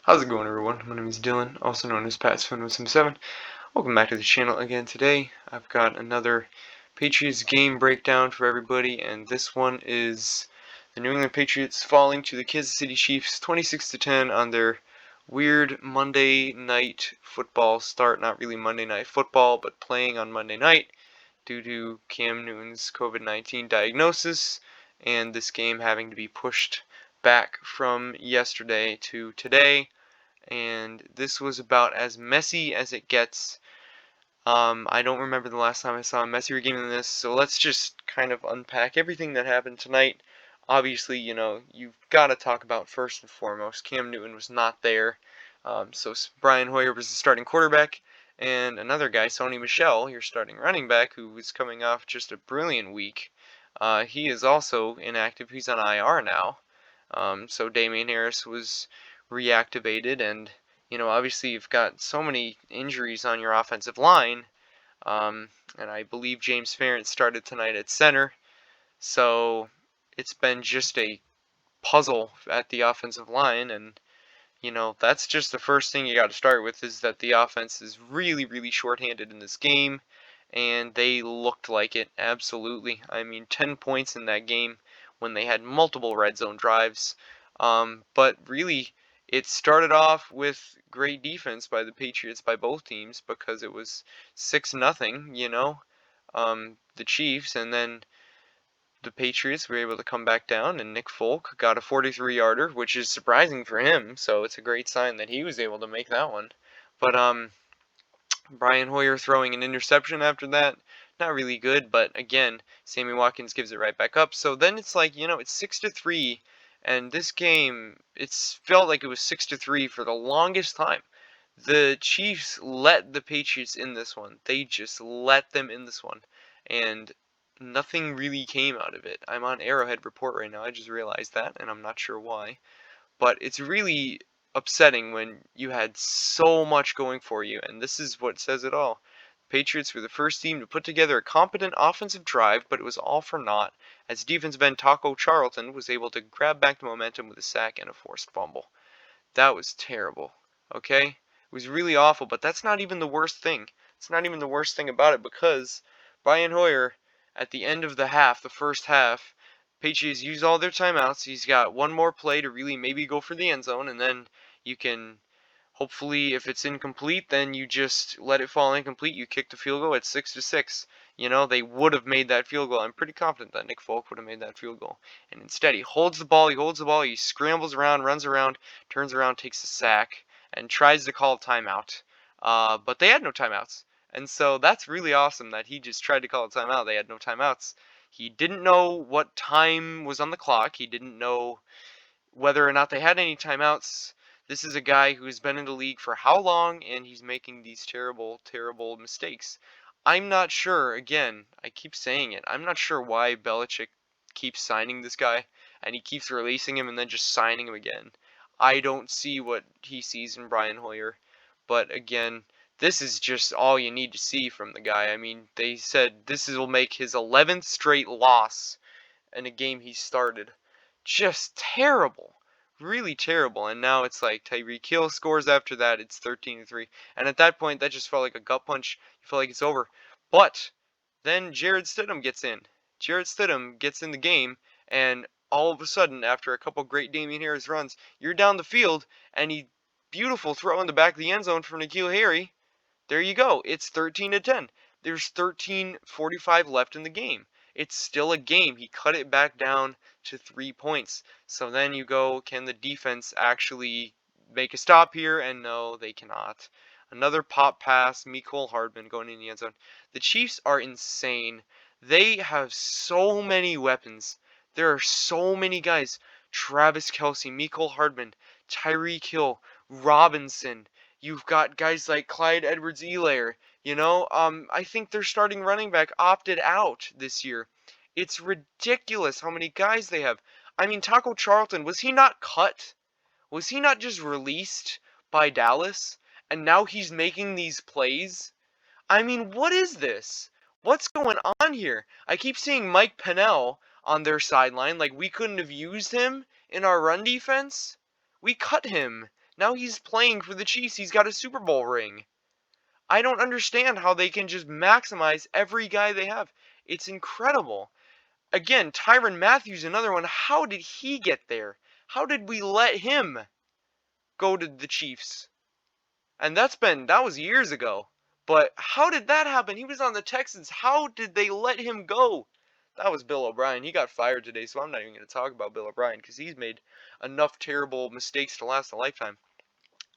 How's it going, everyone? My name is Dylan, also known as Pat717. Welcome back to the channel again. Today I've got another Patriots game breakdown for everybody, and this one is the New England Patriots falling to the Kansas City Chiefs 26-10 on their weird Monday night football start. Not really Monday night football, but playing on Monday night due to Cam Newton's COVID-19 diagnosis and this game having to be pushed back from yesterday to today. And this was about as messy as it gets. I don't remember the last time I saw a messier game than this, so let's just kind of unpack everything that happened tonight. Obviously, you've got to talk about first and foremost, Cam Newton was not there. So Brian Hoyer was the starting quarterback, and another guy, Sony Michel, your starting running back, who was coming off just a brilliant week. He is also inactive. He's on IR now. So Damian Harris was reactivated, and obviously you've got so many injuries on your offensive line, and I believe James Ferentz started tonight at center, so it's been just a puzzle at the offensive line, and that's just the first thing you got to start with, is that the offense is really, really shorthanded in this game, and they looked like it, absolutely. I mean, 10 points in that game when they had multiple red zone drives, but really, it started off with great defense by the Patriots, by both teams, because it was 6-0, the Chiefs, and then the Patriots were able to come back down, and Nick Folk got a 43-yarder, which is surprising for him, so it's a great sign that he was able to make that one. But Brian Hoyer throwing an interception after that, not really good, but again, Sammy Watkins gives it right back up. So then it's like, it's 6-3, and this game, it's felt like it was 6-3 for the longest time. The Chiefs let the Patriots in this one. They just let them in this one, and nothing really came out of it. I'm on Arrowhead Report right now. I just realized that, and I'm not sure why. But it's really upsetting when you had so much going for you, and this is what says it all. Patriots were the first team to put together a competent offensive drive, but it was all for naught, as defensive end Taco Charlton was able to grab back the momentum with a sack and a forced fumble. That was terrible, okay? It was really awful, but that's not even the worst thing. It's not even the worst thing about it, because Brian Hoyer, at the end of the half, the first half, Patriots used all their timeouts. He's got one more play to really maybe go for the end zone, and then you can, hopefully, if it's incomplete, then you just let it fall incomplete. You kick the field goal at 6-6. They would have made that field goal. I'm pretty confident that Nick Folk would have made that field goal. And instead, he holds the ball, he scrambles around, runs around, turns around, takes a sack, and tries to call a timeout. But they had no timeouts. And so that's really awesome that he just tried to call a timeout. They had no timeouts. He didn't know what time was on the clock. He didn't know whether or not they had any timeouts. This is a guy who's been in the league for how long, and he's making these terrible, terrible mistakes. I'm not sure, again, I keep saying it, I'm not sure why Belichick keeps signing this guy, and he keeps releasing him and then just signing him again. I don't see what he sees in Brian Hoyer, but again, this is just all you need to see from the guy. I mean, they said this will make his 11th straight loss in a game he started. Just terrible. Really terrible. And now it's like Tyreek Hill scores after that. It's 13-3. And at that point, that just felt like a gut punch. You felt like it's over. But then Jarrett Stidham gets in. Jarrett Stidham gets in the game, and all of a sudden, after a couple great Damian Harris runs, you're down the field, and he beautiful throw in the back of the end zone for N'Keal Harry. There you go. It's 13-10. There's 13:45 left in the game. It's still a game. He cut it back down to 3 points. So then you go, can the defense actually make a stop here? And no, they cannot. Another pop pass, Mecole Hardman going in the end zone. The Chiefs are insane. They have so many weapons. There are so many guys. Travis Kelce, Mecole Hardman, Tyreek Hill, Robinson. You've got guys like Clyde Edwards-Helaire. I think their starting running back opted out this year. It's ridiculous how many guys they have. I mean, Taco Charlton, was he not cut? Was he not just released by Dallas? And now he's making these plays? I mean, what is this? What's going on here? I keep seeing Mike Pennell on their sideline, like we couldn't have used him in our run defense. We cut him. Now he's playing for the Chiefs. He's got a Super Bowl ring. I don't understand how they can just maximize every guy they have. It's incredible. Again, Tyrann Mathieu, another one. How did he get there? How did we let him go to the Chiefs? And that was years ago. But how did that happen? He was on the Texans. How did they let him go? That was Bill O'Brien. He got fired today, so I'm not even going to talk about Bill O'Brien because he's made enough terrible mistakes to last a lifetime.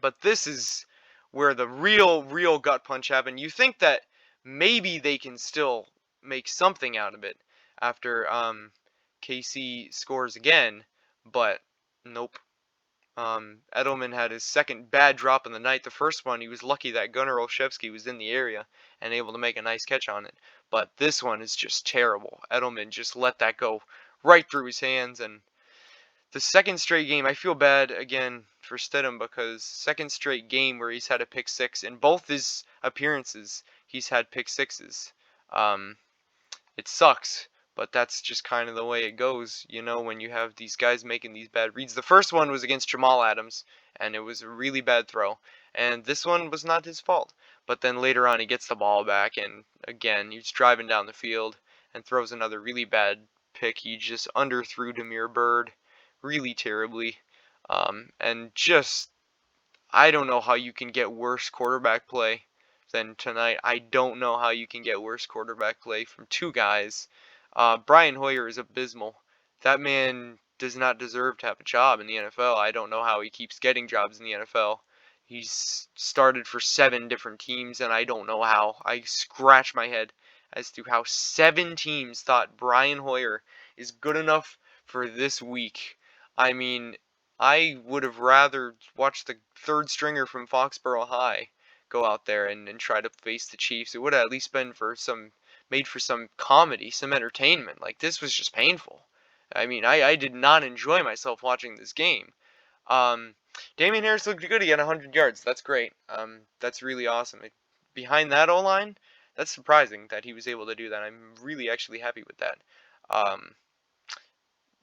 But this is where the real gut punch happened. You think that maybe they can still make something out of it after KC scores again, but nope. Edelman had his second bad drop in the night. The first one, he was lucky that Gunnar Olszewski was in the area and able to make a nice catch on it. But this one is just terrible. Edelman just let that go right through his hands, and the second straight game, I feel bad again for Stidham because second straight game where he's had a pick six. In both his appearances, he's had pick sixes. It sucks, but that's just kind of the way it goes, you know, when you have these guys making these bad reads. The first one was against Jamal Adams, and it was a really bad throw. And this one was not his fault. But then later on, he gets the ball back, and again, he's driving down the field and throws another really bad pick. He just underthrew Damiere Byrd really terribly. And just, I don't know how you can get worse quarterback play than tonight. I don't know how you can get worse quarterback play from two guys. Brian Hoyer is abysmal. That man does not deserve to have a job in the NFL. I don't know how he keeps getting jobs in the NFL. He's started for 7 different teams, and I don't know how. I scratch my head as to how 7 teams thought Brian Hoyer is good enough for this week. I mean, I would have rather watched the third stringer from Foxborough High go out there and try to face the Chiefs. It would have at least been made for some comedy, some entertainment. Like, this was just painful. I mean, I did not enjoy myself watching this game. Damian Harris looked good. He had 100 yards. That's great. That's really awesome. Behind that O-line, that's surprising that he was able to do that. I'm really actually happy with that.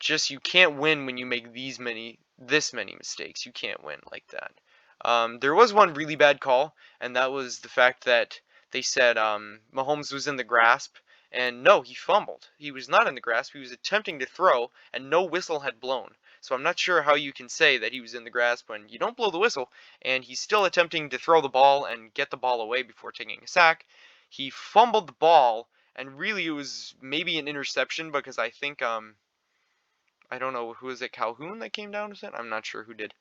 Just you can't win when you make this many mistakes. You can't win like that. There was one really bad call, and that was the fact that they said Mahomes was in the grasp, and no, he fumbled. He was not in the grasp. He was attempting to throw, and no whistle had blown. So I'm not sure how you can say that he was in the grasp when you don't blow the whistle, and he's still attempting to throw the ball and get the ball away before taking a sack. He fumbled the ball, and really it was maybe an interception because I think I don't know who is it, Calhoun that came down with it? I'm not sure who did.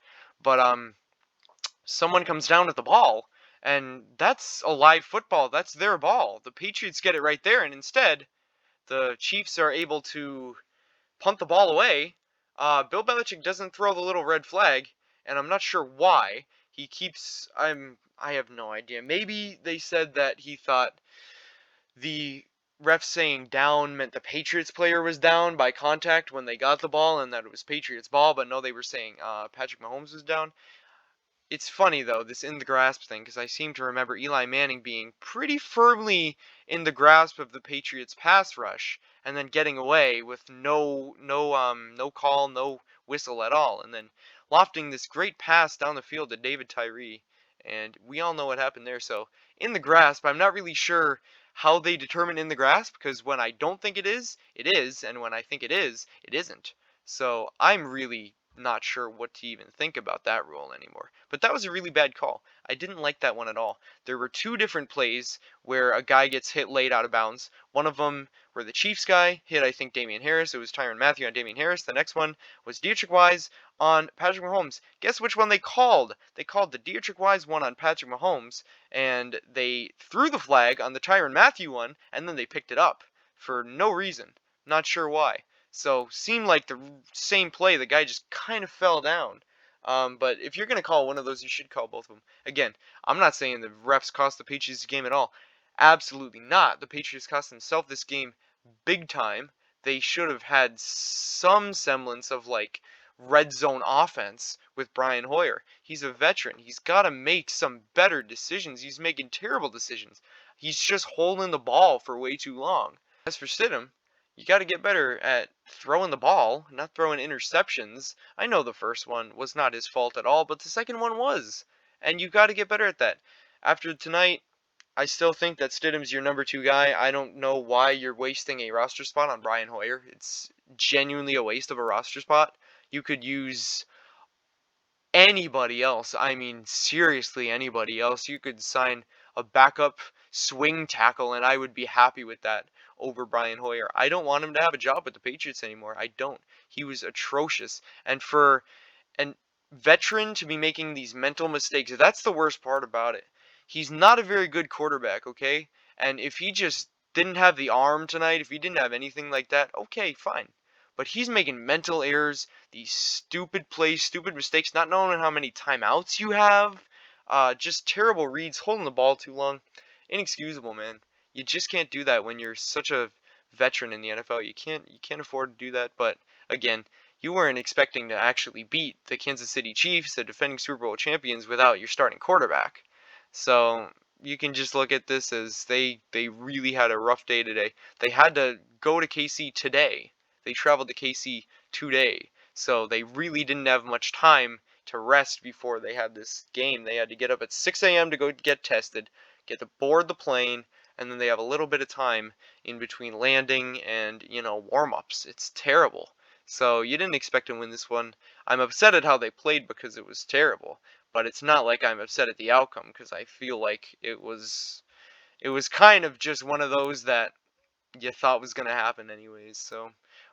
But someone comes down with the ball, and that's a live football. That's their ball. The Patriots get it right there, and instead, the Chiefs are able to punt the ball away. Bill Belichick doesn't throw the little red flag, and I'm not sure why. He keeps, I have no idea. Maybe they said that he thought the ref saying down meant the Patriots player was down by contact when they got the ball and that it was Patriots ball, but no, they were saying Patrick Mahomes was down. It's funny, though, this in the grasp thing, because I seem to remember Eli Manning being pretty firmly in the grasp of the Patriots pass rush and then getting away with no call, no whistle at all, and then lofting this great pass down the field to David Tyree, and we all know what happened there. So in the grasp, I'm not really sure how they determine in the grasp, because when I don't think it is, and when I think it isn't. So I'm really not sure what to even think about that rule anymore. But that was a really bad call. I didn't like that one at all. There were 2 different plays where a guy gets hit late out of bounds. One of them where the Chiefs guy hit, I think, Damian Harris. It was Tyrann Mathieu on Damian Harris. The next one was Dietrich Wise on Patrick Mahomes. Guess which one they called? They called the Dietrich Wise one on Patrick Mahomes, and they threw the flag on the Tyrann Mathieu one, and then they picked it up for no reason. Not sure why. So, seemed like the same play. The guy just kind of fell down. But if you're going to call one of those, you should call both of them. Again, I'm not saying the refs cost the Patriots the game at all. Absolutely not. The Patriots cost themselves this game big time. They should have had some semblance of, like, red zone offense with Brian Hoyer. He's a veteran. He's got to make some better decisions. He's making terrible decisions. He's just holding the ball for way too long. As for Stidham, You got to get better at throwing the ball, not throwing interceptions. I know the first one was not his fault at all, but the second one was. And you got to get better at that. After tonight, I still think that Stidham's your number 2 guy. I don't know why you're wasting a roster spot on Brian Hoyer. It's genuinely a waste of a roster spot. You could use anybody else. I mean, seriously, anybody else. You could sign a backup swing tackle, and I would be happy with that over Brian Hoyer. I don't want him to have a job with the Patriots anymore. I don't. He was atrocious. And for an veteran to be making these mental mistakes, that's the worst part about it. He's not a very good quarterback, okay? And if he just didn't have the arm tonight, if he didn't have anything like that, okay, fine. But he's making mental errors, these stupid plays, stupid mistakes, not knowing how many timeouts you have, just terrible reads, holding the ball too long. Inexcusable, man. You just can't do that when you're such a veteran in the NFL. You can't afford to do that. But again, you weren't expecting to actually beat the Kansas City Chiefs, the defending Super Bowl champions, without your starting quarterback. So you can just look at this as they really had a rough day today. They had to go to KC today. They traveled to KC today. So they really didn't have much time to rest before they had this game. They had to get up at 6 a.m. to go get tested, get to board the plane, and then they have a little bit of time in between landing and, warm-ups. It's terrible. So you didn't expect to win this one. I'm upset at how they played because it was terrible, but it's not like I'm upset at the outcome because I feel like it was kind of just one of those that you thought was going to happen anyways. So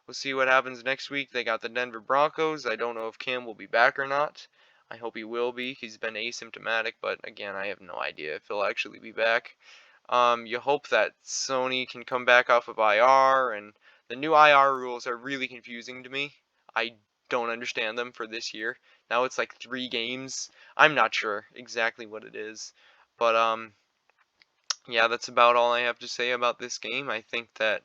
we'll see what happens next week. They got the Denver Broncos. I don't know if Cam will be back or not. I hope he will be. He's been asymptomatic, but again, I have no idea if he'll actually be back. You hope that Sony can come back off of IR, and the new IR rules are really confusing to me. I don't understand them for this year. Now it's like 3 games. I'm not sure exactly what it is, but yeah, that's about all I have to say about this game. I think that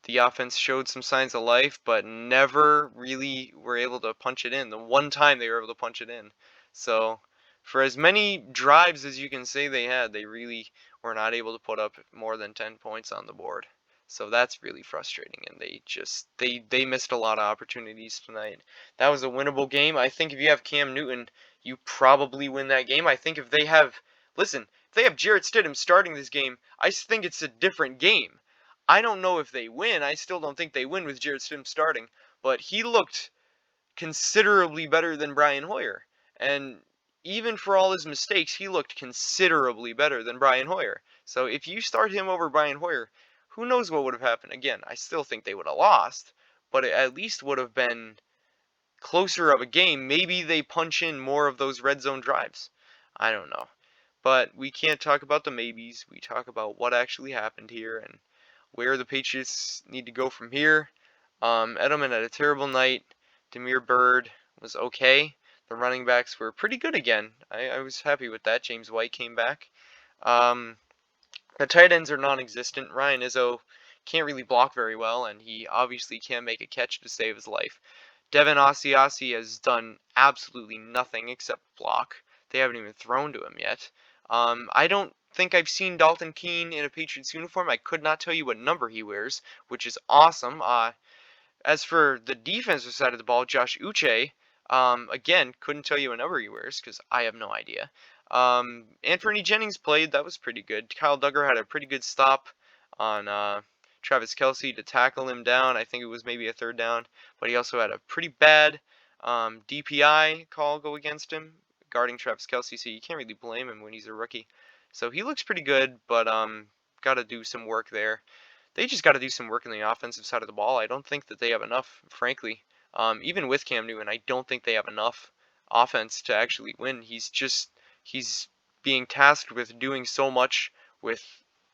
the offense showed some signs of life, but never really were able to punch it in. The one time they were able to punch it in. So, for as many drives as you can say they had, they really were not able to put up more than 10 points on the board. So that's really frustrating, and they missed a lot of opportunities tonight. That was a winnable game. I think if you have Cam Newton, you probably win that game. I think if they have, listen, if they have Jarrett Stidham starting this game, I think it's a different game. I don't know if they win. I still don't think they win with Jarrett Stidham starting, but he looked considerably better than Brian Hoyer. And even for all his mistakes, he looked considerably better than Brian Hoyer. So if you start him over Brian Hoyer, who knows what would have happened. Again, I still think they would have lost, but it at least would have been closer of a game. Maybe they punch in more of those red zone drives. I don't know. But we can't talk about the maybes. We talk about what actually happened here and where the Patriots need to go from here. Edelman had a terrible night. Demir Bird was okay. The running backs were pretty good again. I was happy with that. James White came back. The tight ends are non-existent. Ryan Izzo can't really block very well, and he obviously can't make a catch to save his life. Devin Asiasi has done absolutely nothing except block. They haven't even thrown to him yet. I don't think I've seen Dalton Keene in a Patriots uniform. I could not tell you what number he wears, which is awesome. As for the defensive side of the ball, Josh Uche, again, couldn't tell you what number he wears because I have no idea. Anthony Jennings played. That was pretty good. Kyle Duggar had a pretty good stop on Travis Kelce to tackle him down. I think it was maybe a 3rd down, but he also had a pretty bad DPI call go against him guarding Travis Kelce, so you can't really blame him when he's a rookie. So he looks pretty good, but got to do some work there. They just got to do some work in the offensive side of the ball. I don't think that they have enough, frankly. Even with Cam Newton, I don't think they have enough offense to actually win. He's being tasked with doing so much with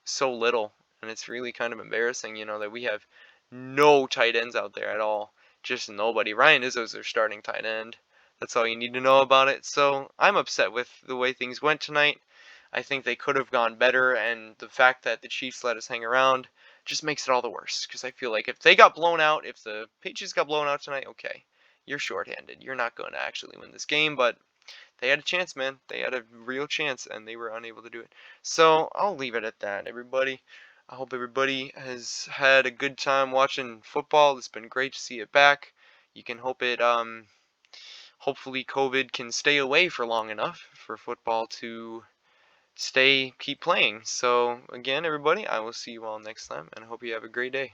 so little, and it's really kind of embarrassing, that we have no tight ends out there at all. Just nobody. Ryan Izzo's their starting tight end. That's all you need to know about it. So I'm upset with the way things went tonight. I think they could have gone better, and the fact that the Chiefs let us hang around just makes it all the worse. Because I feel like if they got blown out, if the Patriots got blown out tonight, okay, you're shorthanded. You're not going to actually win this game, but they had a chance, man. They had a real chance, and they were unable to do it. So I'll leave it at that, everybody. I hope everybody has had a good time watching football. It's been great to see it back. You can hope it hopefully COVID can stay away for long enough for football to keep playing. So again, everybody, I will see you all next time, and I hope you have a great day.